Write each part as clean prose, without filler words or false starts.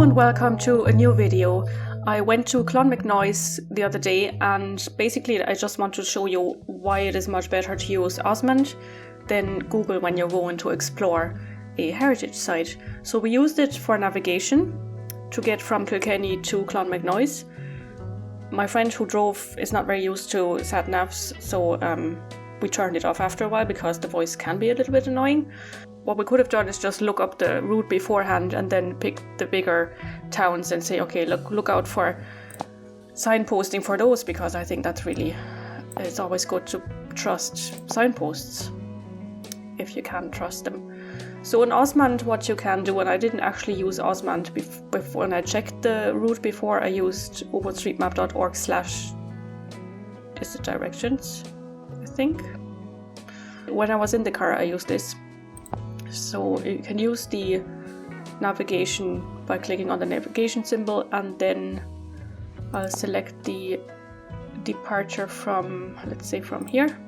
Hello and welcome to a new video. I went to Clonmacnoise the other day and basically I just want to show you why it is much better to use OSMAnd than Google when you're going to explore a heritage site. So we used it for navigation to get from Kilkenny to Clonmacnoise. My friend who drove is not very used to satnavs, so we turned it off after a while because the voice can be a little bit annoying. What we could have done is just look up the route beforehand and then pick the bigger towns and say, okay, look out for signposting for those, because I think that's really, it's always good to trust signposts if you can trust them. So in OSMAnd, what you can do, and I didn't actually use OSMAnd before, when I checked the route before, I used OpenStreetMap.org/ is it directions, I think. When I was in the car, I used this. So you can use the navigation by clicking on the navigation symbol, and then I'll select the departure from, let's say, from here.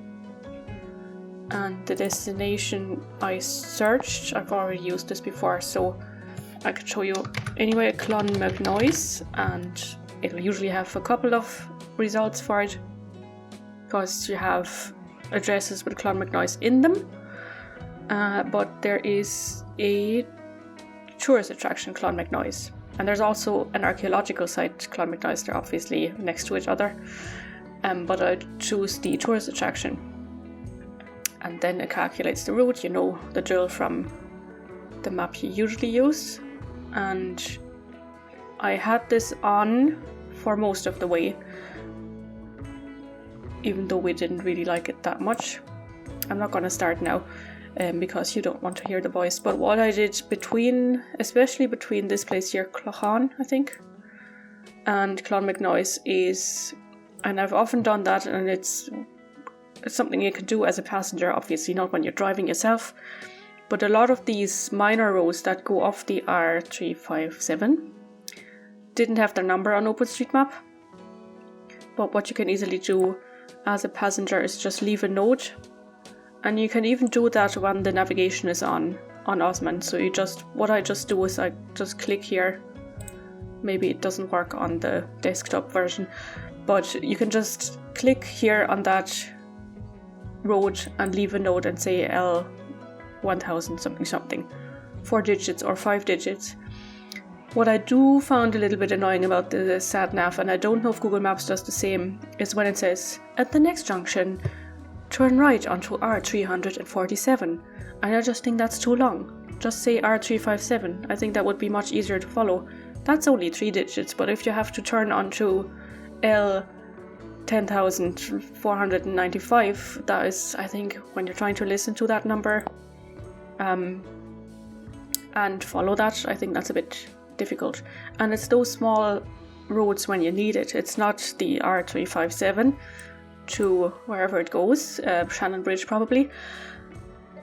And the destination I searched, I've already used this before, so I could show you anyway, Clonmacnoise, and it'll usually have a couple of results for it because you have addresses with Clonmacnoise in them. But there is a tourist attraction, Clonmacnoise, and there's also an archaeological site, Clonmacnoise. They're obviously next to each other, but I choose the tourist attraction, and then it calculates the route. You know the drill from the map you usually use, and I had this on for most of the way, even though we didn't really like it that much. I'm not going to start now. Because you don't want to hear the voice. But what I did especially between this place here, Clochan, I think, and Clonmacnoise is, and I've often done that, and it's something you can do as a passenger, obviously not when you're driving yourself, but a lot of these minor roads that go off the R357 didn't have their number on OpenStreetMap. But what you can easily do as a passenger is just leave a note. And you can even do that when the navigation is on OSMAnd. So what I just do is I just click here. Maybe it doesn't work on the desktop version, but you can just click here on that road and leave a note and say L1000 something, 4 digits or 5 digits. What I do found a little bit annoying about the satnav, and I don't know if Google Maps does the same, is when it says, at the next junction, turn right onto R347, and I just think that's too long. Just say R357. I think that would be much easier to follow. That's only 3 digits, but if you have to turn onto L10,495, that is, I think, when you're trying to listen to that number and follow that, I think that's a bit difficult. And it's those small roads when you need it. It's not the R357 to wherever it goes, Shannon Bridge probably.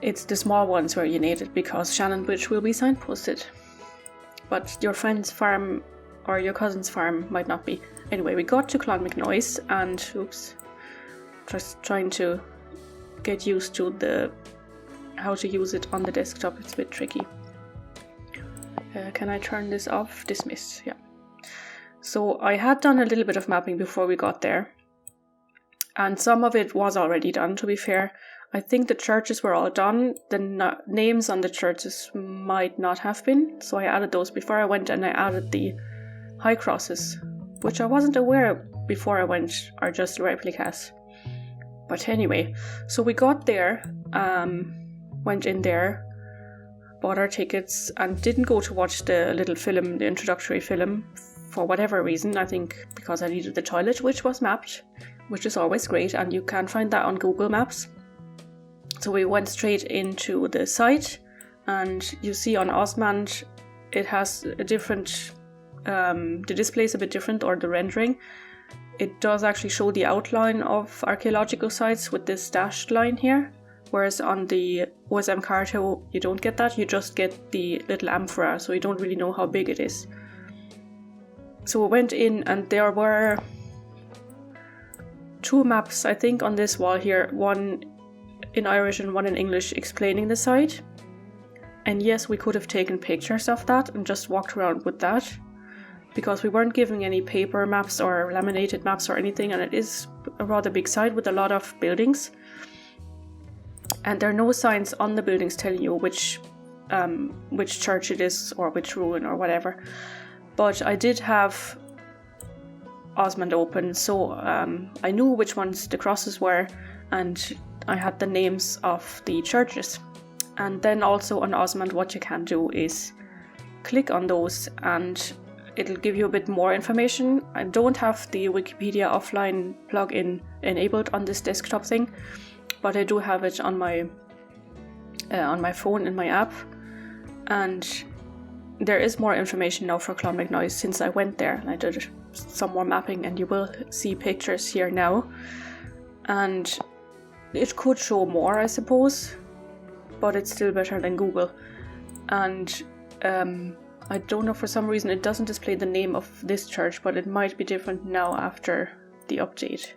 It's the small ones where you need it, because Shannon Bridge will be signposted, but your friend's farm or your cousin's farm might not be. Anyway, we got to Clonmacnoise, and just trying to get used to how to use it on the desktop. It's a bit tricky. Can I turn this off? Dismiss. Yeah. So I had done a little bit of mapping before we got there, and some of it was already done, to be fair. I think the churches were all done. The names on the churches might not have been, so I added those before I went, and I added the high crosses, which I wasn't aware before I went are just replicas. But anyway, so we got there, went in there, bought our tickets, and didn't go to watch the little film, the introductory film, for whatever reason. I think because I needed the toilet, which was mapped, which is always great, and you can find that on Google Maps. So we went straight into the site, and you see on OSMAnd it has a different, the display is a bit different, or the rendering. It does actually show the outline of archaeological sites with this dashed line here, whereas on the OSM Carto you don't get that, you just get the little amphora, so you don't really know how big it is. So we went in, and there were 2 maps, I think, on this wall here, one in Irish and one in English, explaining the site. And yes, we could have taken pictures of that and just walked around with that, because we weren't given any paper maps or laminated maps or anything, and it is a rather big site with a lot of buildings. And there are no signs on the buildings telling you which church it is or which ruin or whatever. But I did have OSMAnd open, so I knew which ones the crosses were, and I had the names of the churches. And then also on OSMAnd, what you can do is click on those and it'll give you a bit more information. I don't have the Wikipedia offline plugin enabled on this desktop thing, but I do have it on my phone in my app. And there is more information now for Clonmacnoise since I went there and I did some more mapping, and you will see pictures here now. And it could show more, I suppose, but it's still better than Google. And I don't know, for some reason it doesn't display the name of this church, but it might be different now after the update.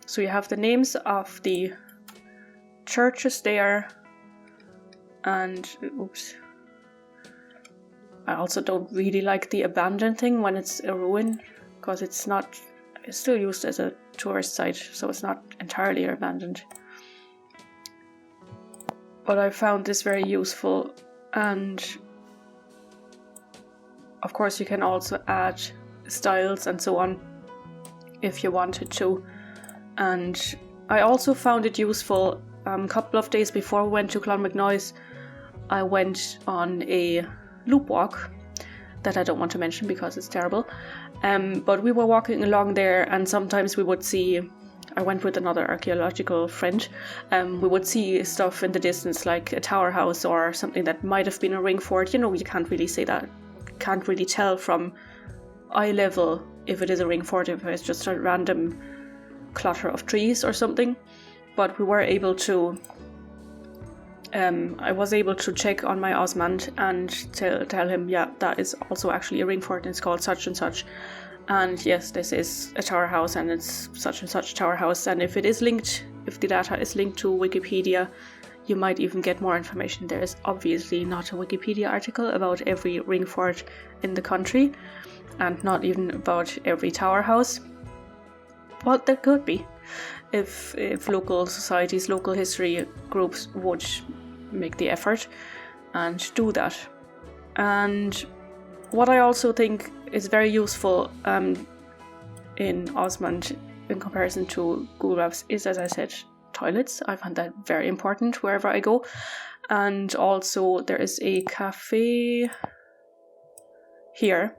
So you have the names of the churches there, and oops, I also don't really like the abandoned thing when it's a ruin, because it's still used as a tourist site, so it's not entirely abandoned. But I found this very useful, and of course you can also add styles and so on if you wanted to. And I also found it useful a couple of days before we went to Clonmacnoise. I went on a loop walk that I don't want to mention because it's terrible, but we were walking along there, and sometimes we would see, I went with another archaeological friend, we would see stuff in the distance like a tower house or something that might have been a ring fort. You know, you can't really say that, can't really tell from eye level if it is a ring fort, if it's just a random clutter of trees or something. But we were able to I was able to check on my OSMAnd and tell him, yeah, that is also actually a ring fort and it's called such and such. And yes, this is a tower house and it's such and such tower house. And if it is linked, if the data is linked to Wikipedia, you might even get more information. There is obviously not a Wikipedia article about every ring fort in the country, and not even about every tower house. Well, there could be, if local societies, local history groups would make the effort and do that. And what I also think is very useful in OSMAnd in comparison to Google Maps is, as I said, toilets. I find that very important wherever I go. And also there is a cafe here.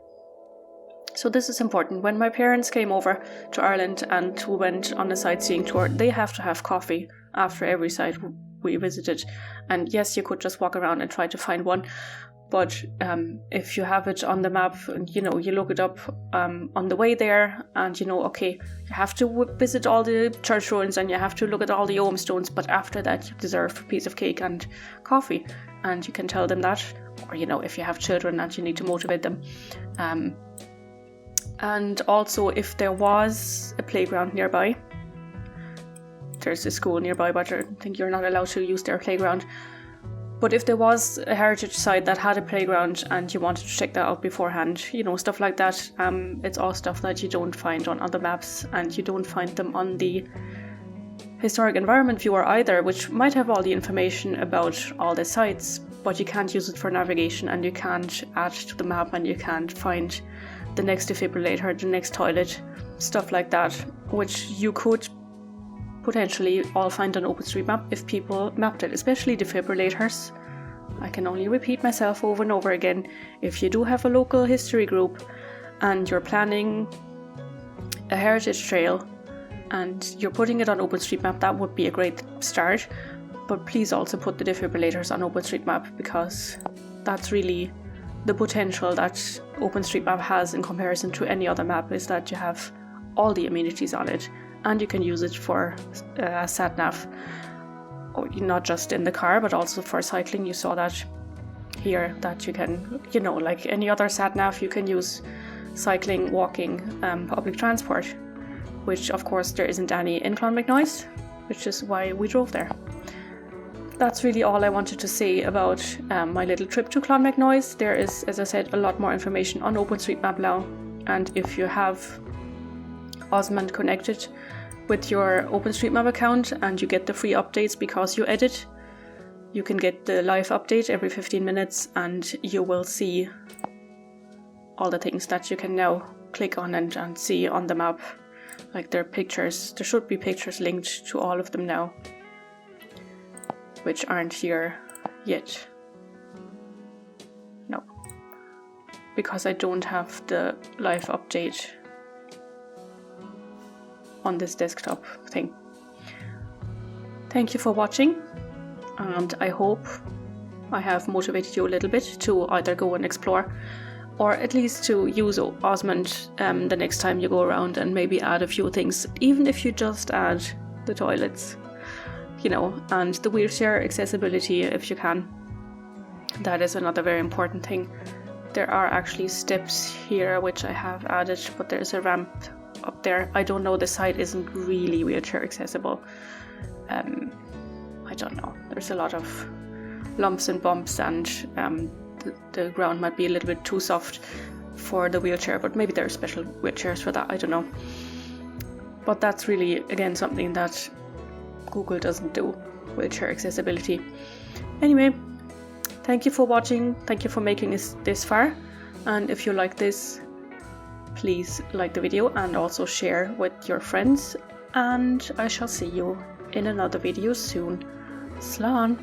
So this is important. When my parents came over to Ireland and we went on a sightseeing tour, they have to have coffee after every site we visited. And yes, you could just walk around and try to find one. But if you have it on the map and, you know, you look it up on the way there and, you know, okay, you have to visit all the church ruins and you have to look at all the Ogham stones, but after that you deserve a piece of cake and coffee. And you can tell them that, or, you know, if you have children and you need to motivate them. And also, if there was a playground nearby, there's a school nearby, but I think you're not allowed to use their playground. But if there was a heritage site that had a playground and you wanted to check that out beforehand, you know, stuff like that, it's all stuff that you don't find on other maps, and you don't find them on the Historic Environment Viewer either, which might have all the information about all the sites, but you can't use it for navigation, and you can't add to the map, and you can't find the next defibrillator, the next toilet, stuff like that, which you could potentially all find on OpenStreetMap if people mapped it, especially defibrillators. I can only repeat myself over and over again. If you do have a local history group and you're planning a heritage trail and you're putting it on OpenStreetMap, that would be a great start. But please also put the defibrillators on OpenStreetMap, because that's really the potential that OpenStreetMap has in comparison to any other map, is that you have all the amenities on it and you can use it for satnav, or not just in the car but also for cycling. You saw that here, that you can, you know, like any other satnav, you can use cycling, walking, public transport, which of course there isn't any in Clonmacnoise, which is why we drove there. that's really all I wanted to say about my little trip to Clonmacnoise. There is, as I said, a lot more information on OpenStreetMap now, and if you have OSMAnd connected with your OpenStreetMap account and you get the free updates because you edit, you can get the live update every 15 minutes and you will see all the things that you can now click on and see on the map. Like there are pictures, there should be pictures linked to all of them now, which aren't here yet. No, because I don't have the live update on this desktop thing. Thank you for watching, and I hope I have motivated you a little bit to either go and explore, or at least to use OSMAnd the next time you go around, and maybe add a few things, even if you just add the toilets, you know, and the wheelchair accessibility if you can. That is another very important thing. There are actually steps here which I have added, but there's a ramp up there. I don't know, the site isn't really wheelchair accessible. I don't know, there's a lot of lumps and bumps, and the ground might be a little bit too soft for the wheelchair, but maybe there are special wheelchairs for that, I don't know. But that's really, again, something that Google doesn't do, wheelchair accessibility. Anyway, thank you for watching, thank you for making this far, and if you like this, please like the video and also share with your friends, and I shall see you in another video soon. Slán!